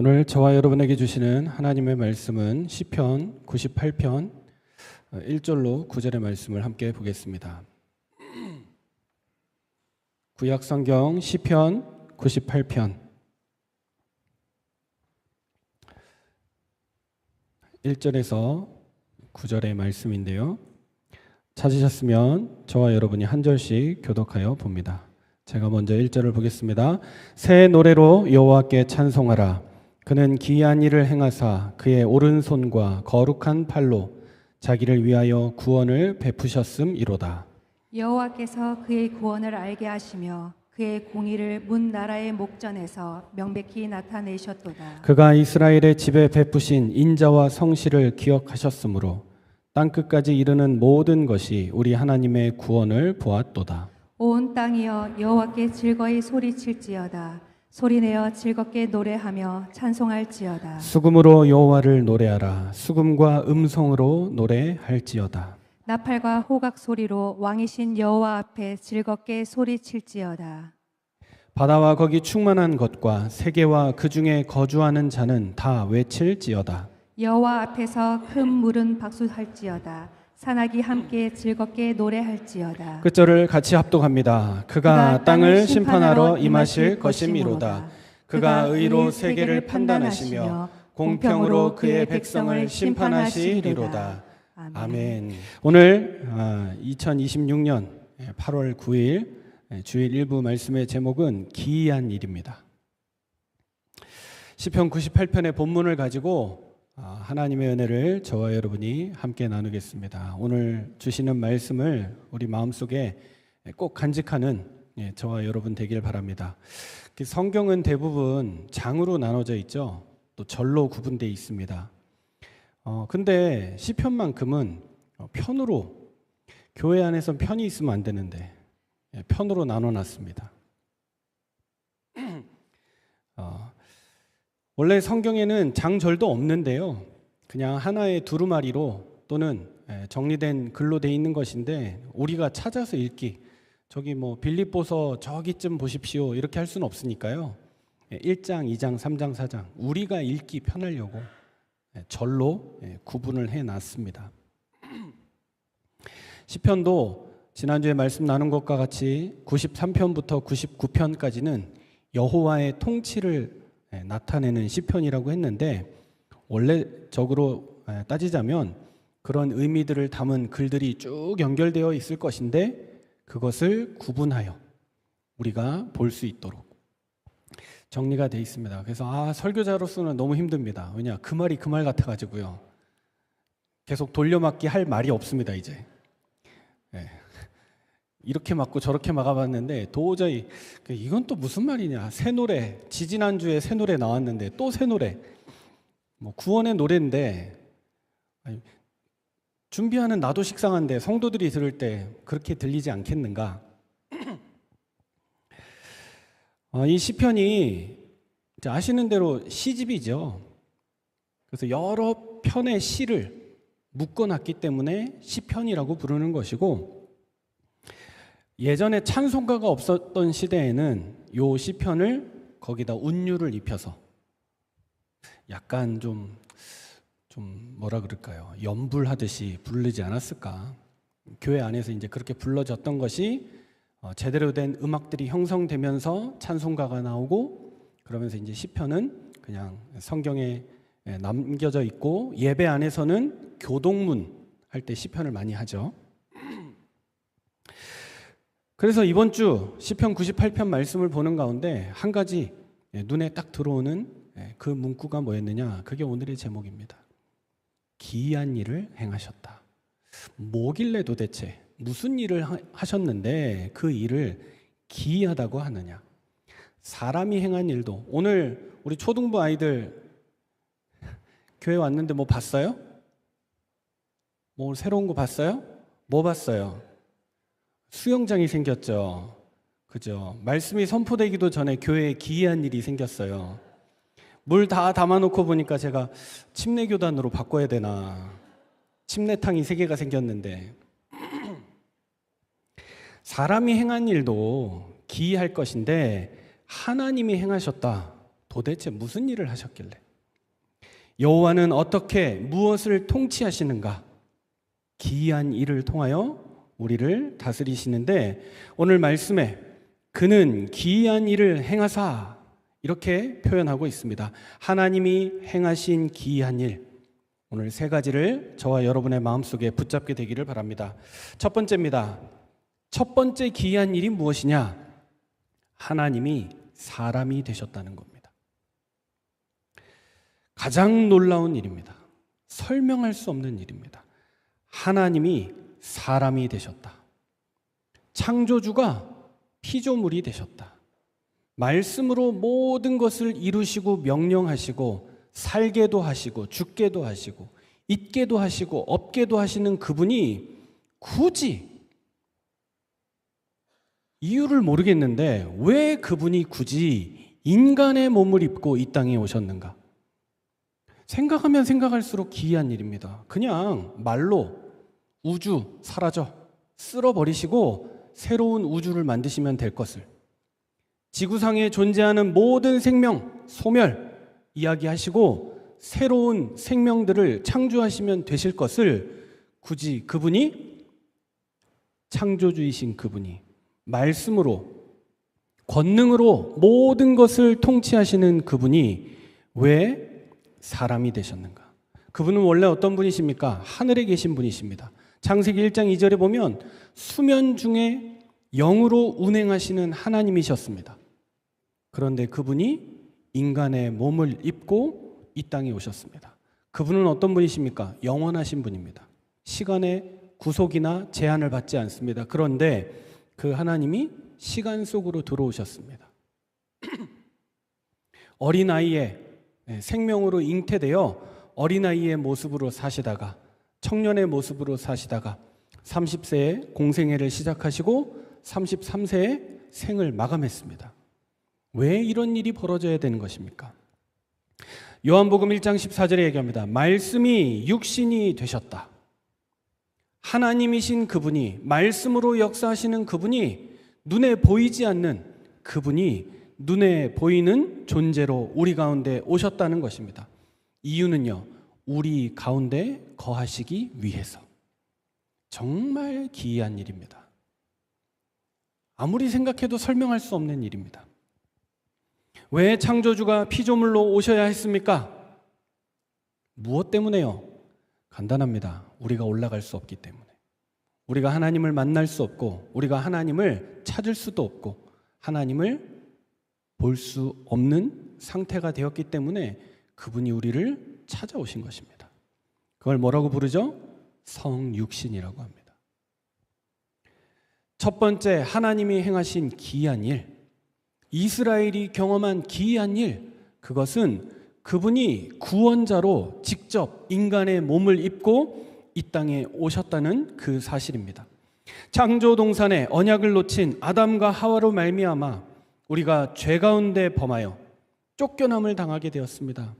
오늘 저와 여러분에게 주시는 하나님의 말씀은 시편 98편 1절로 9절의 말씀을 함께 보겠습니다. 구약 성경 시편 98편 1절에서 9절의 말씀인데요. 찾으셨으면 저와 여러분이 한 절씩 교독하여 봅니다. 제가 먼저 1절을 보겠습니다. 새 노래로 여호와께 찬송하라. 그는 기이한 일을 행하사 그의 오른손과 거룩한 팔로 자기를 위하여 구원을 베푸셨음이로다. 여호와께서 그의 구원을 알게 하시며 그의 공의를 문 나라의 목전에서 명백히 나타내셨도다. 그가 이스라엘의 집에 베푸신 인자와 성실을 기억하셨으므로 땅끝까지 이르는 모든 것이 우리 하나님의 구원을 보았도다. 온 땅이여 여호와께 즐거이 소리칠지어다. 소리내어 즐겁게 노래하며 찬송할지어다. 수금으로 여호와를 노래하라. 수금과 음성으로 노래할지어다. 나팔과 호각 소리로 왕이신 여호와 앞에 즐겁게 소리칠지어다. 바다와 거기 충만한 것과 세계와 그 중에 거주하는 자는 다 외칠지어다. 여호와 앞에서 큰 물은 박수할지어다. 산악이 함께 즐겁게 노래할지어다. 끝절을 같이 합독합니다. 그가 땅을 심판하러 임하실 것이미로다. 그가 의로 세계를 판단하시며 공평으로 그의 백성을 심판하시리로다. 아멘. 오늘 2026년 8월 9일 주일 일부 말씀의 제목은 기이한 일입니다. 시편 98편의 본문을 가지고 하나님의 은혜를 저와 여러분이 함께 나누겠습니다. 오늘 주시는 말씀을 우리 마음속에 꼭 간직하는 저와 여러분 되길 바랍니다. 성경은 대부분 장으로 나눠져 있죠. 또 절로 구분되어 있습니다. 근데 시편만큼은 편으로, 교회 안에서 편이 있으면 안 되는데 편으로 나눠놨습니다. 원래 성경에는 장절도 없는데요. 그냥 하나의 두루마리로 또는 정리된 글로 돼 있는 것인데 우리가 찾아서 읽기, 저기 뭐 빌립보서 저기쯤 보십시오 이렇게 할 수는 없으니까요. 1장, 2장, 3장, 4장 우리가 읽기 편하려고 절로 구분을 해놨습니다. 시편도 지난주에 말씀 나눈 것과 같이 93편부터 99편까지는 여호와의 통치를 나타내는 시편이라고 했는데 원래적으로 따지자면 그런 의미들을 담은 글들이 쭉 연결되어 있을 것인데 그것을 구분하여 우리가 볼 수 있도록 정리가 되어 있습니다. 그래서 설교자로서는 너무 힘듭니다. 왜냐, 그 말이 그 말 같아가지고요. 계속 돌려막기 할 말이 없습니다. 이제 이렇게 막고 저렇게 막아봤는데 도저히 이건 또 무슨 말이냐. 새 노래, 지지난주에 새 노래 나왔는데 또 새 노래, 뭐 구원의 노래인데 준비하는 나도 식상한데 성도들이 들을 때 그렇게 들리지 않겠는가. 이 시편이 아시는 대로 시집이죠. 그래서 여러 편의 시를 묶어놨기 때문에 시편이라고 부르는 것이고, 예전에 찬송가가 없었던 시대에는 요 시편을 거기다 운율을 입혀서 약간 좀 뭐라 그럴까요? 연불하듯이 부르지 않았을까? 교회 안에서 이제 그렇게 불러졌던 것이 제대로 된 음악들이 형성되면서 찬송가가 나오고, 그러면서 이제 시편은 그냥 성경에 남겨져 있고, 예배 안에서는 교동문 할 때 시편을 많이 하죠. 그래서 이번 주 시편 98편 말씀을 보는 가운데 한 가지 눈에 딱 들어오는 그 문구가 뭐였느냐? 그게 오늘의 제목입니다. 기이한 일을 행하셨다. 뭐길래 도대체 무슨 일을 하셨는데 그 일을 기이하다고 하느냐? 사람이 행한 일도, 오늘 우리 초등부 아이들 교회 왔는데 뭐 봤어요? 뭐 새로운 거 봤어요? 뭐 봤어요? 수영장이 생겼죠. 그죠? 말씀이 선포되기도 전에 교회에 기이한 일이 생겼어요. 물 다 담아놓고 보니까 제가 침례교단으로 바꿔야 되나. 침례탕이 3개가 생겼는데 사람이 행한 일도 기이할 것인데 하나님이 행하셨다. 도대체 무슨 일을 하셨길래? 여호와는 어떻게 무엇을 통치하시는가? 기이한 일을 통하여 우리를 다스리시는데 오늘 말씀에 그는 기이한 일을 행하사 이렇게 표현하고 있습니다. 하나님이 행하신 기이한 일, 오늘 세 가지를 저와 여러분의 마음속에 붙잡게 되기를 바랍니다. 첫 번째입니다. 첫 번째 기이한 일이 무엇이냐? 하나님이 사람이 되셨다는 겁니다. 가장 놀라운 일입니다. 설명할 수 없는 일입니다. 하나님이 사람이 되셨다. 창조주가 피조물이 되셨다. 말씀으로 모든 것을 이루시고 명령하시고 살게도 하시고 죽게도 하시고 있게도 하시고 없게도 하시는 그분이 굳이 이유를 모르겠는데 왜 그분이 굳이 인간의 몸을 입고 이 땅에 오셨는가? 생각하면 생각할수록 기이한 일입니다. 그냥 말로 우주 사라져 쓸어버리시고 새로운 우주를 만드시면 될 것을, 지구상에 존재하는 모든 생명 소멸 이야기하시고 새로운 생명들을 창조하시면 되실 것을 굳이 그분이, 창조주이신 그분이 말씀으로 권능으로 모든 것을 통치하시는 그분이 왜 사람이 되셨는가? 그분은 원래 어떤 분이십니까? 하늘에 계신 분이십니다. 창세기 1장 2절에 보면 수면 중에 영으로 운행하시는 하나님이셨습니다. 그런데 그분이 인간의 몸을 입고 이 땅에 오셨습니다. 그분은 어떤 분이십니까? 영원하신 분입니다. 시간의 구속이나 제한을 받지 않습니다. 그런데 그 하나님이 시간 속으로 들어오셨습니다. 어린아이의 생명으로 잉태되어 어린아이의 모습으로 사시다가 청년의 모습으로 사시다가 30세에 공생애를 시작하시고 33세에 생을 마감했습니다. 왜 이런 일이 벌어져야 되는 것입니까? 요한복음 1장 14절에 얘기합니다. 말씀이 육신이 되셨다. 하나님이신 그분이, 말씀으로 역사하시는 그분이, 눈에 보이지 않는 그분이 눈에 보이는 존재로 우리 가운데 오셨다는 것입니다. 이유는요, 우리 가운데 거하시기 위해서. 정말 기이한 일입니다. 아무리 생각해도 설명할 수 없는 일입니다. 왜 창조주가 피조물로 오셔야 했습니까? 무엇 때문에요? 간단합니다. 우리가 올라갈 수 없기 때문에. 우리가 하나님을 만날 수 없고, 우리가 하나님을 찾을 수도 없고, 하나님을 볼 수 없는 상태가 되었기 때문에 그분이 우리를 찾아오신 것입니다. 그걸 뭐라고 부르죠? 성육신이라고 합니다. 첫 번째, 하나님이 행하신 기이한 일, 이스라엘이 경험한 기이한 일, 그것은 그분이 구원자로 직접 인간의 몸을 입고 이 땅에 오셨다는 그 사실입니다. 창조 동산에 언약을 놓친 아담과 하와로 말미암아 우리가 죄 가운데 범하여 쫓겨남을 당하게 되었습니다.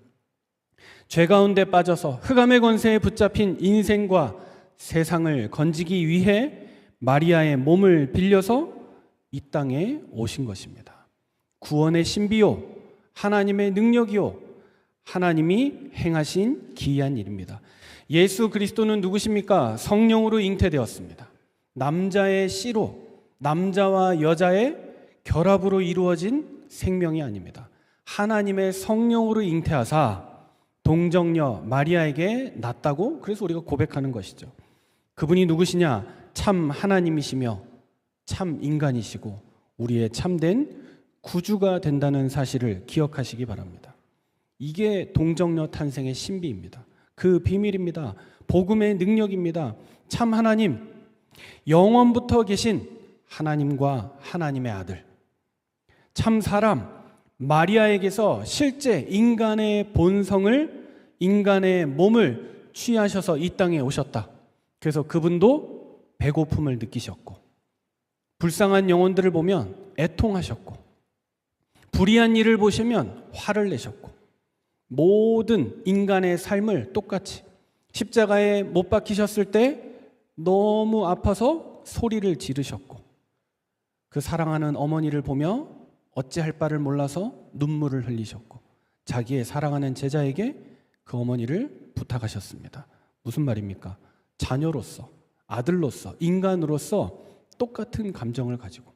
죄 가운데 빠져서 흑암의 권세에 붙잡힌 인생과 세상을 건지기 위해 마리아의 몸을 빌려서 이 땅에 오신 것입니다. 구원의 신비요, 하나님의 능력이요, 하나님이 행하신 기이한 일입니다. 예수 그리스도는 누구십니까? 성령으로 잉태되었습니다. 남자의 씨로, 남자와 여자의 결합으로 이루어진 생명이 아닙니다. 하나님의 성령으로 잉태하사 동정녀 마리아에게 낳았다고, 그래서 우리가 고백하는 것이죠. 그분이 누구시냐? 참 하나님이시며 참 인간이시고 우리의 참된 구주가 된다는 사실을 기억하시기 바랍니다. 이게 동정녀 탄생의 신비입니다. 그 비밀입니다. 복음의 능력입니다. 참 하나님, 영원부터 계신 하나님과 하나님의 아들, 참 사람 마리아에게서 실제 인간의 본성을, 인간의 몸을 취하셔서 이 땅에 오셨다. 그래서 그분도 배고픔을 느끼셨고, 불쌍한 영혼들을 보면 애통하셨고, 불의한 일을 보시면 화를 내셨고, 모든 인간의 삶을 똑같이 십자가에 못 박히셨을 때 너무 아파서 소리를 지르셨고, 그 사랑하는 어머니를 보며 어찌할 바를 몰라서 눈물을 흘리셨고, 자기의 사랑하는 제자에게 그 어머니를 부탁하셨습니다. 무슨 말입니까? 자녀로서, 아들로서, 인간으로서 똑같은 감정을 가지고.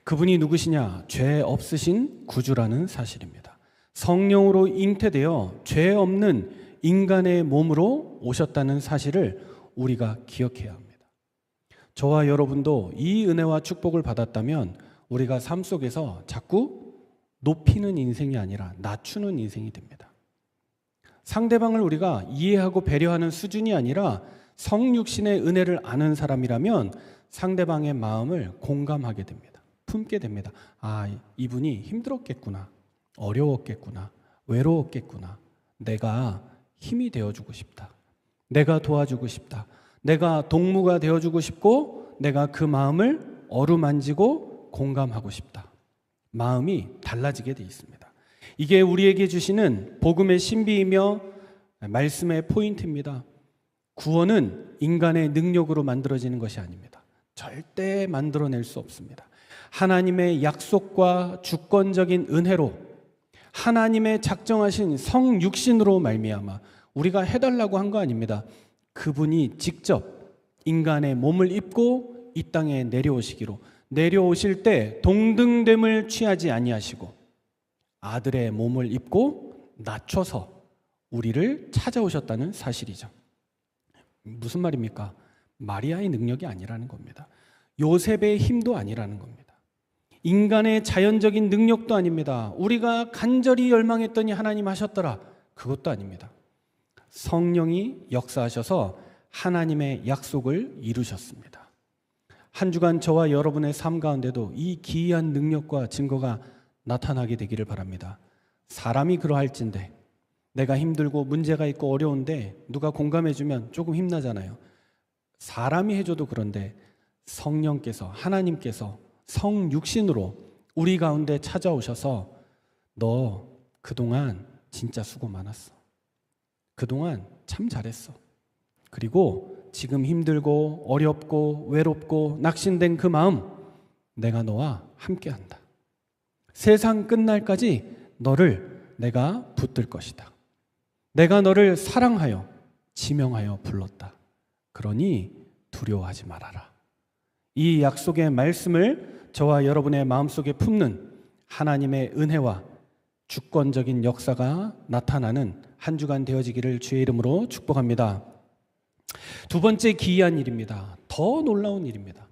그분이 누구시냐? 죄 없으신 구주라는 사실입니다. 성령으로 잉태되어 죄 없는 인간의 몸으로 오셨다는 사실을 우리가 기억해야 합니다. 저와 여러분도 이 은혜와 축복을 받았다면 우리가 삶 속에서 자꾸 높이는 인생이 아니라 낮추는 인생이 됩니다. 상대방을 우리가 이해하고 배려하는 수준이 아니라 성육신의 은혜를 아는 사람이라면 상대방의 마음을 공감하게 됩니다. 품게 됩니다. 아, 이분이 힘들었겠구나. 어려웠겠구나. 외로웠겠구나. 내가 힘이 되어주고 싶다. 내가 도와주고 싶다. 내가 동무가 되어주고 싶고 내가 그 마음을 어루만지고 공감하고 싶다. 마음이 달라지게 돼 있습니다. 이게 우리에게 주시는 복음의 신비이며 말씀의 포인트입니다. 구원은 인간의 능력으로 만들어지는 것이 아닙니다. 절대 만들어낼 수 없습니다. 하나님의 약속과 주권적인 은혜로 하나님의 작정하신 성육신으로 말미암아 우리가 해달라고 한 거 아닙니다. 그분이 직접 인간의 몸을 입고 이 땅에 내려오시기로, 내려오실 때 동등됨을 취하지 아니하시고 아들의 몸을 입고 낮춰서 우리를 찾아오셨다는 사실이죠. 무슨 말입니까? 마리아의 능력이 아니라는 겁니다. 요셉의 힘도 아니라는 겁니다. 인간의 자연적인 능력도 아닙니다. 우리가 간절히 열망했더니 하나님 하셨더라. 그것도 아닙니다. 성령이 역사하셔서 하나님의 약속을 이루셨습니다. 한 주간 저와 여러분의 삶 가운데도 이 기이한 능력과 증거가 나타나게 되기를 바랍니다. 사람이 그러할진데 내가 힘들고 문제가 있고 어려운데 누가 공감해주면 조금 힘나잖아요. 사람이 해줘도 그런데 성령께서, 하나님께서 성육신으로 우리 가운데 찾아오셔서 너 그동안 진짜 수고 많았어. 그동안 참 잘했어. 그리고 지금 힘들고 어렵고 외롭고 낙심된 그 마음 내가 너와 함께한다. 세상 끝날까지 너를 내가 붙들 것이다. 내가 너를 사랑하여 지명하여 불렀다. 그러니 두려워하지 말아라. 이 약속의 말씀을 저와 여러분의 마음속에 품는 하나님의 은혜와 주권적인 역사가 나타나는 한 주간 되어지기를 주의 이름으로 축복합니다. 두 번째 기이한 일입니다. 더 놀라운 일입니다.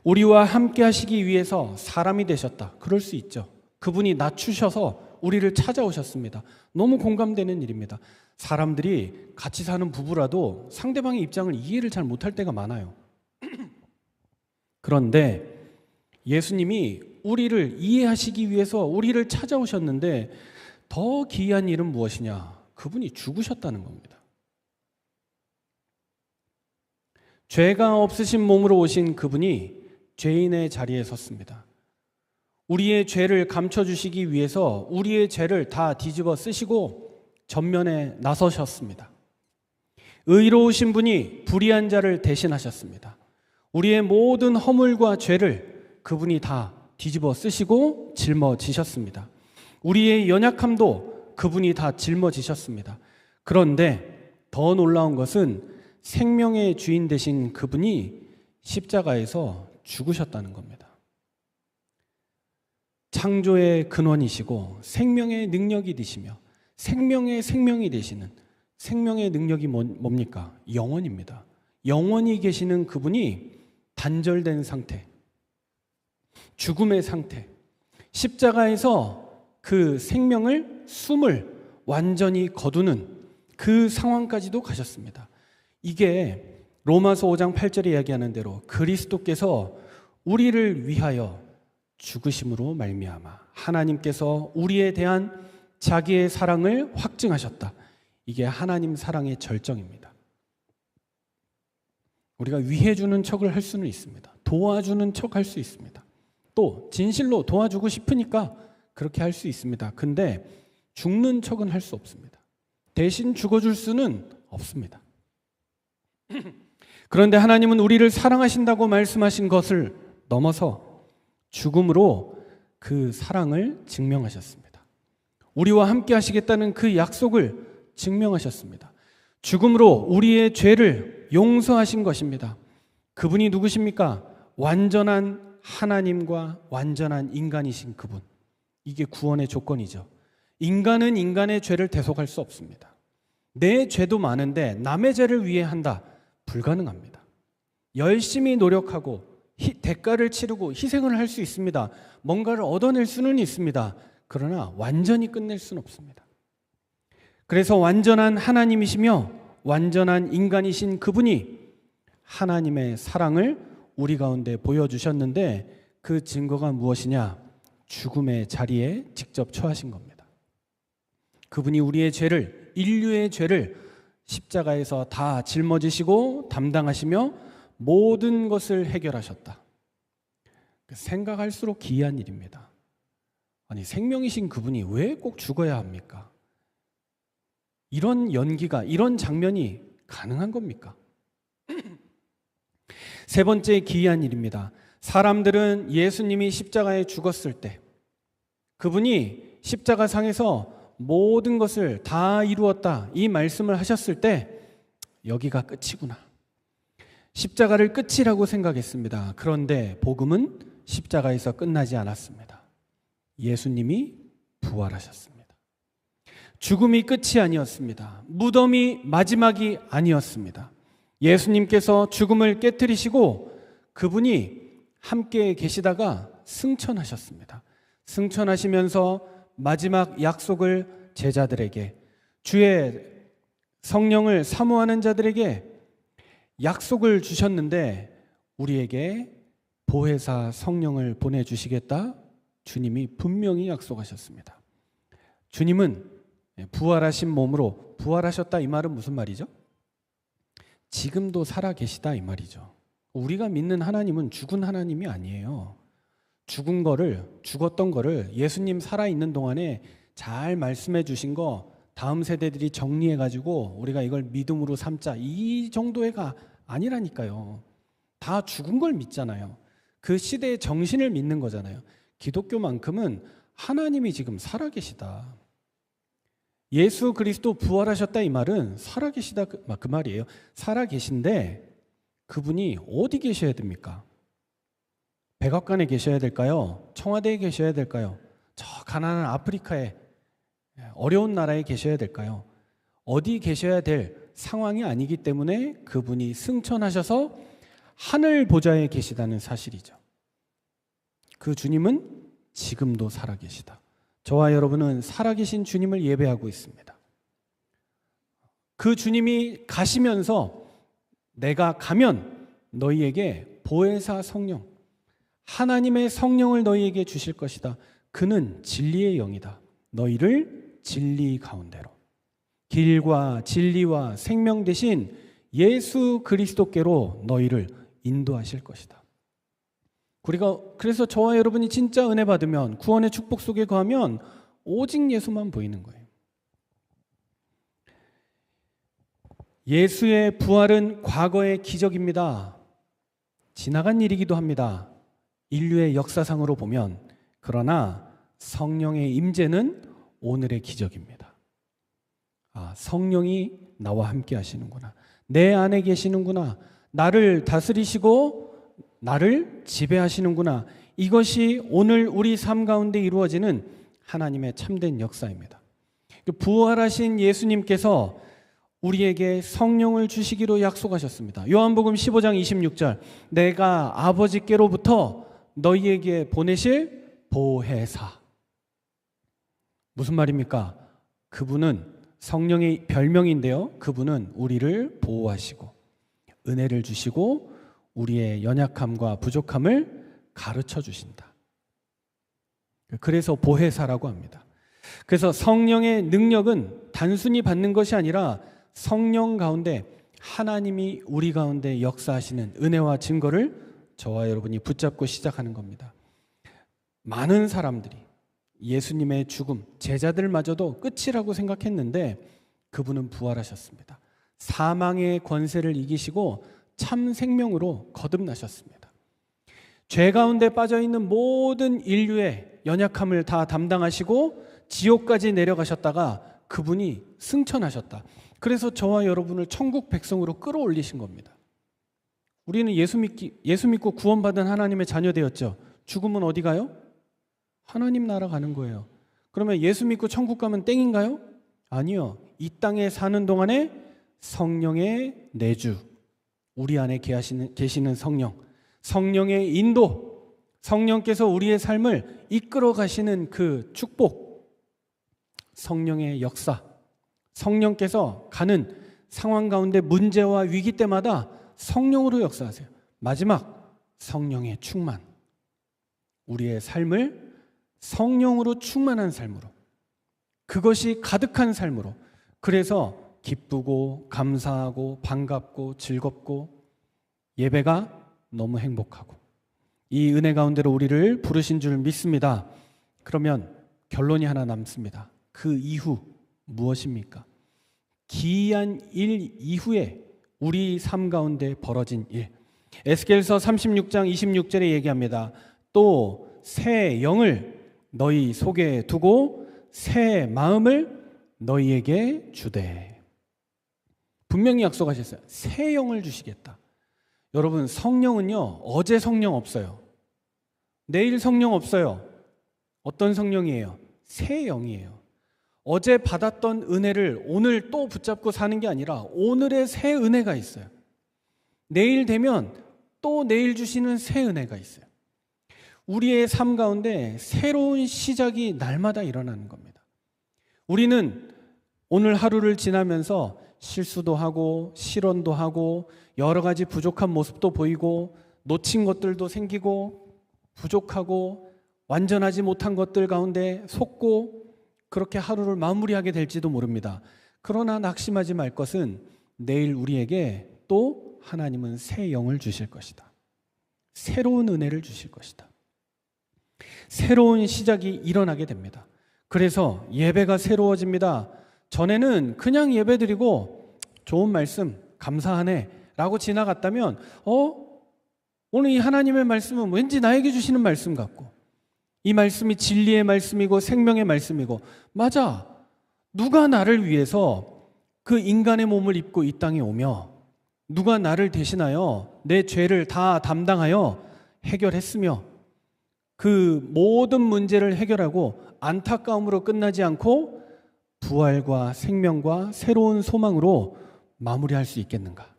우리와 함께 하시기 위해서 사람이 되셨다. 그럴 수 있죠. 그분이 낮추셔서 우리를 찾아오셨습니다. 너무 공감되는 일입니다. 사람들이 같이 사는 부부라도 상대방의 입장을 이해를 잘 못할 때가 많아요. 그런데 예수님이 우리를 이해하시기 위해서 우리를 찾아오셨는데 더 기이한 일은 무엇이냐? 그분이 죽으셨다는 겁니다. 죄가 없으신 몸으로 오신 그분이 죄인의 자리에 섰습니다. 우리의 죄를 감춰주시기 위해서 우리의 죄를 다 뒤집어 쓰시고 전면에 나서셨습니다. 의로우신 분이 불의한 자를 대신하셨습니다. 우리의 모든 허물과 죄를 그분이 다 뒤집어 쓰시고 짊어지셨습니다. 우리의 연약함도 그분이 다 짊어지셨습니다. 그런데 더 놀라운 것은 생명의 주인 되신 그분이 십자가에서 죽으셨다는 겁니다. 창조의 근원이시고 생명의 능력이 되시며 생명의 생명이 되시는 생명의 능력이 뭡니까? 영원입니다. 영원히 계시는 그분이 단절된 상태, 죽음의 상태, 십자가에서 그 생명을, 숨을 완전히 거두는 그 상황까지도 가셨습니다. 이게 로마서 5장 8절에 이야기하는 대로 그리스도께서 우리를 위하여 죽으심으로 말미암아 하나님께서 우리에 대한 자기의 사랑을 확증하셨다. 이게 하나님 사랑의 절정입니다. 우리가 위해주는 척을 할 수는 있습니다. 도와주는 척 할 수 있습니다. 또 진실로 도와주고 싶으니까 그렇게 할 수 있습니다. 근데 죽는 척은 할 수 없습니다. 대신 죽어줄 수는 없습니다. 그런데 하나님은 우리를 사랑하신다고 말씀하신 것을 넘어서 죽음으로 그 사랑을 증명하셨습니다. 우리와 함께 하시겠다는 그 약속을 증명하셨습니다. 죽음으로 우리의 죄를 용서하신 것입니다. 그분이 누구십니까? 완전한 하나님과 완전한 인간이신 그분. 이게 구원의 조건이죠. 인간은 인간의 죄를 대속할 수 없습니다. 내 죄도 많은데 남의 죄를 위해 한다. 불가능합니다. 열심히 노력하고 대가를 치르고 희생을 할 수 있습니다. 뭔가를 얻어낼 수는 있습니다. 그러나 완전히 끝낼 수는 없습니다. 그래서 완전한 하나님이시며 완전한 인간이신 그분이 하나님의 사랑을 우리 가운데 보여주셨는데 그 증거가 무엇이냐? 죽음의 자리에 직접 처하신 겁니다. 그분이 우리의 죄를, 인류의 죄를 십자가에서 다 짊어지시고 담당하시며 모든 것을 해결하셨다. 생각할수록 기이한 일입니다. 아니, 생명이신 그분이 왜 꼭 죽어야 합니까? 이런 연기가, 이런 장면이 가능한 겁니까? 세 번째 기이한 일입니다. 사람들은 예수님이 십자가에 죽었을 때 그분이 십자가상에서 모든 것을 다 이루었다 이 말씀을 하셨을 때 여기가 끝이구나, 십자가를 끝이라고 생각했습니다. 그런데 복음은 십자가에서 끝나지 않았습니다. 예수님이 부활하셨습니다. 죽음이 끝이 아니었습니다. 무덤이 마지막이 아니었습니다. 예수님께서 죽음을 깨뜨리시고 그분이 함께 계시다가 승천하셨습니다. 승천하시면서 마지막 약속을 제자들에게, 주의 성령을 사모하는 자들에게 약속을 주셨는데 우리에게 보혜사 성령을 보내주시겠다 주님이 분명히 약속하셨습니다. 주님은 부활하신 몸으로, 부활하셨다 이 말은 무슨 말이죠? 지금도 살아 계시다 이 말이죠. 우리가 믿는 하나님은 죽은 하나님이 아니에요. 죽었던 거를 예수님 살아있는 동안에 잘 말씀해 주신 거 다음 세대들이 정리해 가지고 우리가 이걸 믿음으로 삼자 이 정도가 아니라니까요. 다 죽은 걸 믿잖아요. 그 시대의 정신을 믿는 거잖아요. 기독교만큼은 하나님이 지금 살아계시다. 예수 그리스도 부활하셨다 이 말은 살아계시다 그 말이에요. 살아계신데 그분이 어디 계셔야 됩니까? 백악관에 계셔야 될까요? 청와대에 계셔야 될까요? 저 가난한 아프리카에 어려운 나라에 계셔야 될까요? 어디 계셔야 될 상황이 아니기 때문에 그분이 승천하셔서 하늘 보좌에 계시다는 사실이죠. 그 주님은 지금도 살아계시다. 저와 여러분은 살아계신 주님을 예배하고 있습니다. 그 주님이 가시면서 내가 가면 너희에게 보혜사 성령, 하나님의 성령을 너희에게 주실 것이다. 그는 진리의 영이다. 너희를 진리 가운데로, 길과 진리와 생명 대신 예수 그리스도께로 너희를 인도하실 것이다. 그래서 저와 여러분이 진짜 은혜 받으면, 구원의 축복 속에 거하면 오직 예수만 보이는 거예요. 예수의 부활은 과거의 기적입니다. 지나간 일이기도 합니다. 인류의 역사상으로 보면. 그러나 성령의 임재는 오늘의 기적입니다. 아, 성령이 나와 함께 하시는구나. 내 안에 계시는구나. 나를 다스리시고 나를 지배하시는구나. 이것이 오늘 우리 삶 가운데 이루어지는 하나님의 참된 역사입니다. 부활하신 예수님께서 우리에게 성령을 주시기로 약속하셨습니다. 요한복음 15장 26절, 내가 아버지께로부터 너희에게 보내실 보혜사. 무슨 말입니까? 그분은 성령의 별명인데요, 그분은 우리를 보호하시고 은혜를 주시고 우리의 연약함과 부족함을 가르쳐 주신다. 그래서 보혜사라고 합니다. 그래서 성령의 능력은 단순히 받는 것이 아니라 성령 가운데 하나님이 우리 가운데 역사하시는 은혜와 증거를 저와 여러분이 붙잡고 시작하는 겁니다. 많은 사람들이 예수님의 죽음, 제자들마저도 끝이라고 생각했는데 그분은 부활하셨습니다. 사망의 권세를 이기시고 참 생명으로 거듭나셨습니다. 죄 가운데 빠져있는 모든 인류의 연약함을 다 담당하시고 지옥까지 내려가셨다가 그분이 승천하셨다. 그래서 저와 여러분을 천국 백성으로 끌어올리신 겁니다. 우리는 예수 믿고 구원받은 하나님의 자녀 되었죠. 죽으면 어디 가요? 하나님 나라 가는 거예요. 그러면 예수 믿고 천국 가면 땡인가요? 아니요. 이 땅에 사는 동안에 성령의 내주, 우리 안에 계시는 성령의 인도, 성령께서 우리의 삶을 이끌어 가시는 그 축복, 성령의 역사, 성령께서 가는 상황 가운데 문제와 위기 때마다 성령으로 역사하세요. 마지막, 성령의 충만, 우리의 삶을 성령으로 충만한 삶으로, 그것이 가득한 삶으로, 그래서 기쁘고 감사하고 반갑고 즐겁고 예배가 너무 행복하고 이 은혜 가운데로 우리를 부르신 줄 믿습니다. 그러면 결론이 하나 남습니다. 그 이후 무엇입니까? 기이한 일 이후에 우리 삶 가운데 벌어진 일. 에스겔서 36장 26절에 얘기합니다. 또 새 영을 너희 속에 두고 새 마음을 너희에게 주되. 분명히 약속하셨어요. 새 영을 주시겠다. 여러분, 성령은요, 어제 성령 없어요. 내일 성령 없어요. 어떤 성령이에요? 새 영이에요. 어제 받았던 은혜를 오늘 또 붙잡고 사는 게 아니라 오늘의 새 은혜가 있어요. 내일 되면 또 내일 주시는 새 은혜가 있어요. 우리의 삶 가운데 새로운 시작이 날마다 일어나는 겁니다. 우리는 오늘 하루를 지나면서 실수도 하고 실언도 하고 여러 가지 부족한 모습도 보이고 놓친 것들도 생기고 부족하고 완전하지 못한 것들 가운데 속고 그렇게 하루를 마무리하게 될지도 모릅니다. 그러나 낙심하지 말 것은 내일 우리에게 또 하나님은 새 영을 주실 것이다. 새로운 은혜를 주실 것이다. 새로운 시작이 일어나게 됩니다. 그래서 예배가 새로워집니다. 전에는 그냥 예배드리고 좋은 말씀 감사하네 라고 지나갔다면 오늘 이 하나님의 말씀은 왠지 나에게 주시는 말씀 같고 이 말씀이 진리의 말씀이고 생명의 말씀이고 맞아, 누가 나를 위해서 그 인간의 몸을 입고 이 땅에 오며 누가 나를 대신하여 내 죄를 다 담당하여 해결했으며 그 모든 문제를 해결하고 안타까움으로 끝나지 않고 부활과 생명과 새로운 소망으로 마무리할 수 있겠는가?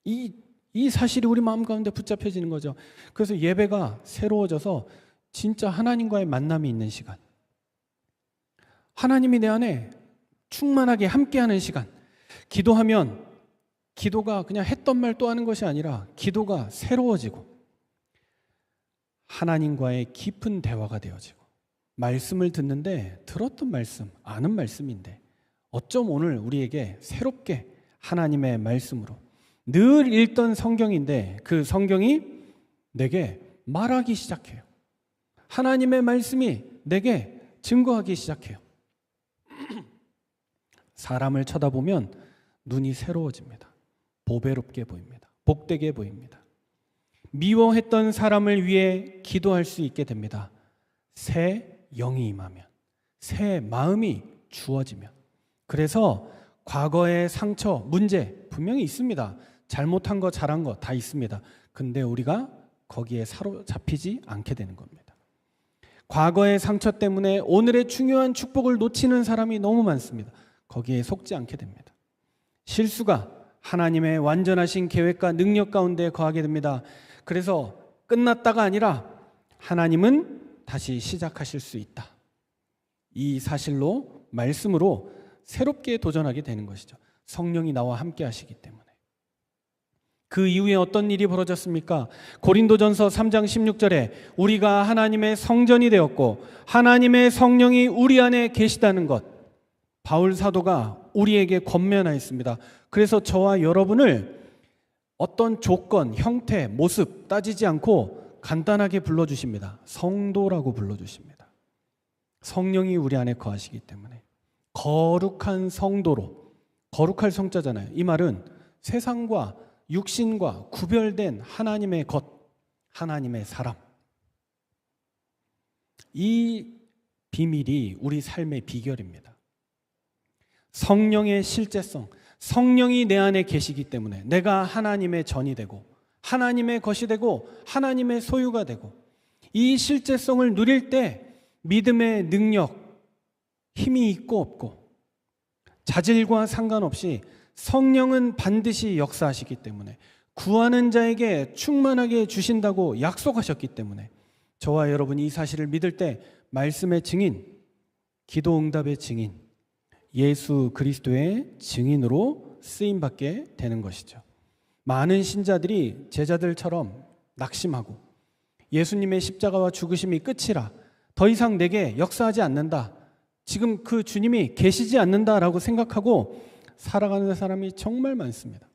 이 사실이 우리 마음 가운데 붙잡혀지는 거죠. 그래서 예배가 새로워져서 진짜 하나님과의 만남이 있는 시간, 하나님이 내 안에 충만하게 함께하는 시간, 기도하면 기도가 그냥 했던 말 또 하는 것이 아니라 기도가 새로워지고 하나님과의 깊은 대화가 되어지고 말씀을 듣는데 들었던 말씀, 아는 말씀인데 어쩜 오늘 우리에게 새롭게 하나님의 말씀으로 늘 읽던 성경인데 그 성경이 내게 말하기 시작해요. 하나님의 말씀이 내게 증거하기 시작해요. 사람을 쳐다보면 눈이 새로워집니다. 보배롭게 보입니다. 복되게 보입니다. 미워했던 사람을 위해 기도할 수 있게 됩니다. 새 영이 임하면, 새 마음이 주어지면. 그래서 과거의 상처, 문제 분명히 있습니다. 잘못한 거, 잘한 거 다 있습니다. 근데 우리가 거기에 사로잡히지 않게 되는 겁니다. 과거의 상처 때문에 오늘의 중요한 축복을 놓치는 사람이 너무 많습니다. 거기에 속지 않게 됩니다. 실수가 하나님의 완전하신 계획과 능력 가운데 거하게 됩니다. 그래서 끝났다가 아니라 하나님은 다시 시작하실 수 있다. 이 사실로 말씀으로 새롭게 도전하게 되는 것이죠. 성령이 나와 함께 하시기 때문에. 그 이후에 어떤 일이 벌어졌습니까? 고린도전서 3장 16절에 우리가 하나님의 성전이 되었고 하나님의 성령이 우리 안에 계시다는 것, 바울 사도가 우리에게 권면하였습니다. 그래서 저와 여러분을 어떤 조건, 형태, 모습 따지지 않고 간단하게 불러주십니다. 성도라고 불러주십니다. 성령이 우리 안에 거하시기 때문에 거룩한 성도로, 거룩할 성자잖아요. 이 말은 세상과 육신과 구별된 하나님의 것, 하나님의 사람. 이 비밀이 우리 삶의 비결입니다. 성령의 실제성, 성령이 내 안에 계시기 때문에 내가 하나님의 전이 되고 하나님의 것이 되고 하나님의 소유가 되고, 이 실제성을 누릴 때 믿음의 능력, 힘이 있고 없고 자질과 상관없이 성령은 반드시 역사하시기 때문에, 구하는 자에게 충만하게 주신다고 약속하셨기 때문에, 저와 여러분이 이 사실을 믿을 때 말씀의 증인, 기도 응답의 증인, 예수 그리스도의 증인으로 쓰임받게 되는 것이죠. 많은 신자들이 제자들처럼 낙심하고 예수님의 십자가와 죽으심이 끝이라 더 이상 내게 역사하지 않는다, 지금 그 주님이 계시지 않는다라고 생각하고 살아가는 사람이 정말 많습니다.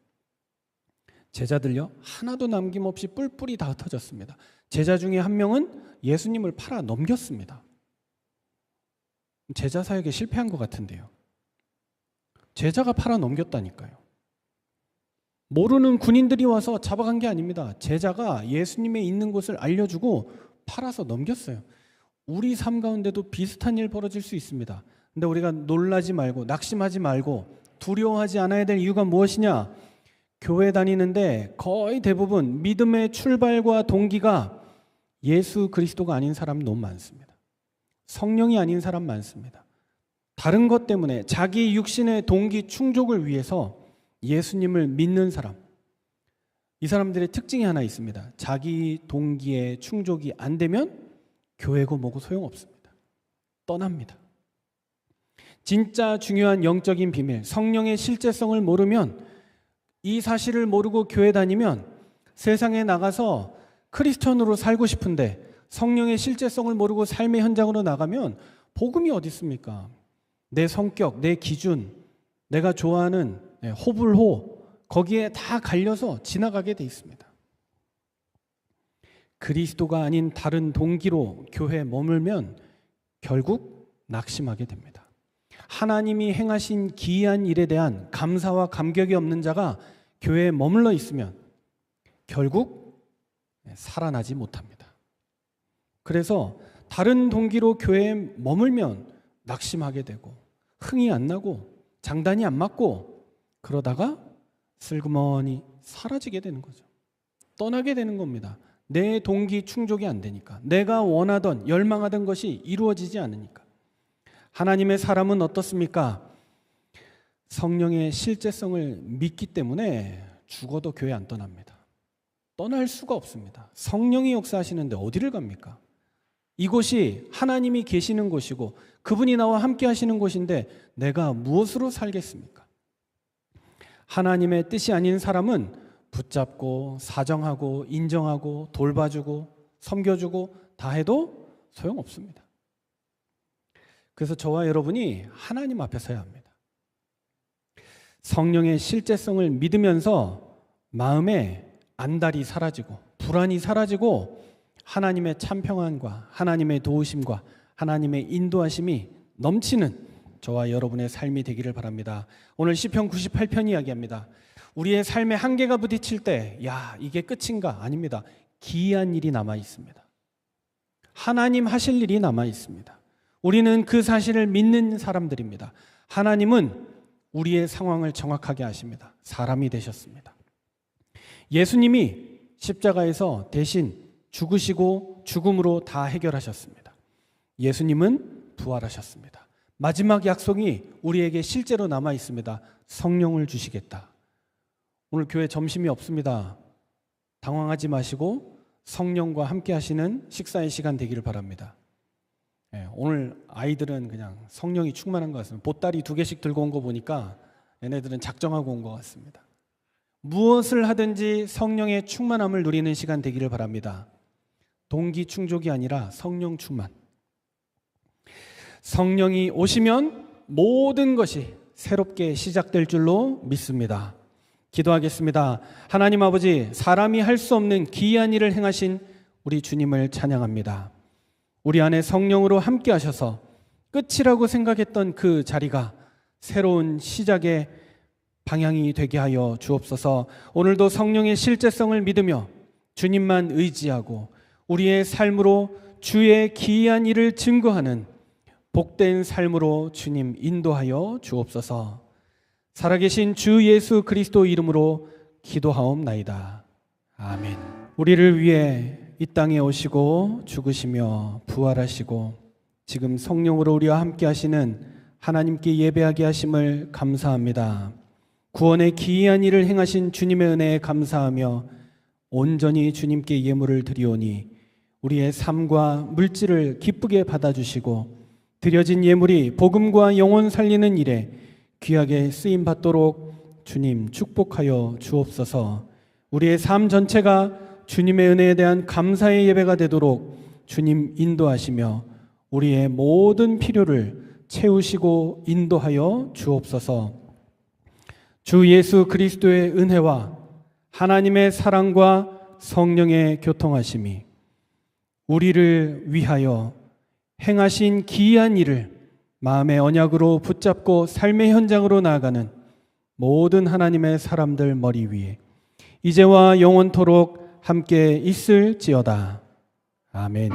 제자들요, 하나도 남김없이 뿔뿔이 다 흩어졌습니다. 제자 중에 한 명은 예수님을 팔아 넘겼습니다. 제자 사역에 실패한 것 같은데요. 제자가 팔아 넘겼다니까요. 모르는 군인들이 와서 잡아간 게 아닙니다. 제자가 예수님의 있는 곳을 알려주고 팔아서 넘겼어요. 우리 삶 가운데도 비슷한 일 벌어질 수 있습니다. 근데 우리가 놀라지 말고 낙심하지 말고 두려워하지 않아야 될 이유가 무엇이냐? 교회 다니는데 거의 대부분 믿음의 출발과 동기가 예수 그리스도가 아닌 사람이 너무 많습니다. 성령이 아닌 사람 많습니다. 다른 것 때문에 자기 육신의 동기 충족을 위해서 예수님을 믿는 사람, 이 사람들의 특징이 하나 있습니다. 자기 동기의 충족이 안 되면 교회고 뭐고 소용없습니다. 떠납니다. 진짜 중요한 영적인 비밀, 성령의 실제성을 모르면, 이 사실을 모르고 교회 다니면 세상에 나가서 크리스천으로 살고 싶은데 성령의 실제성을 모르고 삶의 현장으로 나가면 복음이 어디 있습니까? 내 성격, 내 기준, 내가 좋아하는 호불호, 거기에 다 갈려서 지나가게 돼 있습니다. 그리스도가 아닌 다른 동기로 교회에 머물면 결국 낙심하게 됩니다. 하나님이 행하신 기이한 일에 대한 감사와 감격이 없는 자가 교회에 머물러 있으면 결국 살아나지 못합니다. 그래서 다른 동기로 교회에 머물면 낙심하게 되고 흥이 안 나고 장단이 안 맞고 그러다가 슬그머니 사라지게 되는 거죠. 떠나게 되는 겁니다. 내 동기 충족이 안 되니까, 내가 원하던 열망하던 것이 이루어지지 않으니까. 하나님의 사람은 어떻습니까? 성령의 실제성을 믿기 때문에 죽어도 교회 안 떠납니다. 떠날 수가 없습니다. 성령이 역사하시는데 어디를 갑니까? 이곳이 하나님이 계시는 곳이고 그분이 나와 함께 하시는 곳인데 내가 무엇으로 살겠습니까? 하나님의 뜻이 아닌 사람은 붙잡고 사정하고 인정하고 돌봐주고 섬겨주고 다 해도 소용없습니다. 그래서 저와 여러분이 하나님 앞에 서야 합니다. 성령의 실제성을 믿으면서 마음에 안달이 사라지고 불안이 사라지고 하나님의 참평안과 하나님의 도우심과 하나님의 인도하심이 넘치는 저와 여러분의 삶이 되기를 바랍니다. 오늘 시편 98편 이야기합니다. 우리의 삶에 한계가 부딪힐 때, 야, 이게 끝인가? 아닙니다. 기이한 일이 남아 있습니다. 하나님 하실 일이 남아 있습니다. 우리는 그 사실을 믿는 사람들입니다. 하나님은 우리의 상황을 정확하게 아십니다. 사람이 되셨습니다. 예수님이 십자가에서 대신 죽으시고 죽음으로 다 해결하셨습니다. 예수님은 부활하셨습니다. 마지막 약속이 우리에게 실제로 남아 있습니다. 성령을 주시겠다. 오늘 교회 점심이 없습니다. 당황하지 마시고 성령과 함께 하시는 식사의 시간 되기를 바랍니다. 오늘 아이들은 그냥 성령이 충만한 것 같습니다. 보따리 2개씩 들고 온 거 보니까 얘네들은 작정하고 온 것 같습니다. 무엇을 하든지 성령의 충만함을 누리는 시간 되기를 바랍니다. 동기 충족이 아니라 성령 충만. 성령이 오시면 모든 것이 새롭게 시작될 줄로 믿습니다. 기도하겠습니다. 하나님 아버지, 사람이 할 수 없는 기이한 일을 행하신 우리 주님을 찬양합니다. 우리 안에 성령으로 함께 하셔서 끝이라고 생각했던 그 자리가 새로운 시작의 방향이 되게 하여 주옵소서. 오늘도 성령의 실제성을 믿으며 주님만 의지하고 우리의 삶으로 주의 기이한 일을 증거하는 복된 삶으로 주님 인도하여 주옵소서. 살아계신 주 예수 그리스도 이름으로 기도하옵나이다. 아멘. 우리를 위해 이 땅에 오시고 죽으시며 부활하시고 지금 성령으로 우리와 함께 하시는 하나님께 예배하게 하심을 감사합니다. 구원의 기이한 일을 행하신 주님의 은혜에 감사하며 온전히 주님께 예물을 드리오니 우리의 삶과 물질을 기쁘게 받아주시고 드려진 예물이 복음과 영혼 살리는 일에 귀하게 쓰임 받도록 주님 축복하여 주옵소서. 우리의 삶 전체가 주님의 은혜에 대한 감사의 예배가 되도록 주님 인도하시며 우리의 모든 필요를 채우시고 인도하여 주옵소서. 주 예수 그리스도의 은혜와 하나님의 사랑과 성령의 교통하심이 우리를 위하여 행하신 기이한 일을 마음의 언약으로 붙잡고 삶의 현장으로 나아가는 모든 하나님의 사람들 머리 위에 이제와 영원토록 함께 있을지어다. 아멘.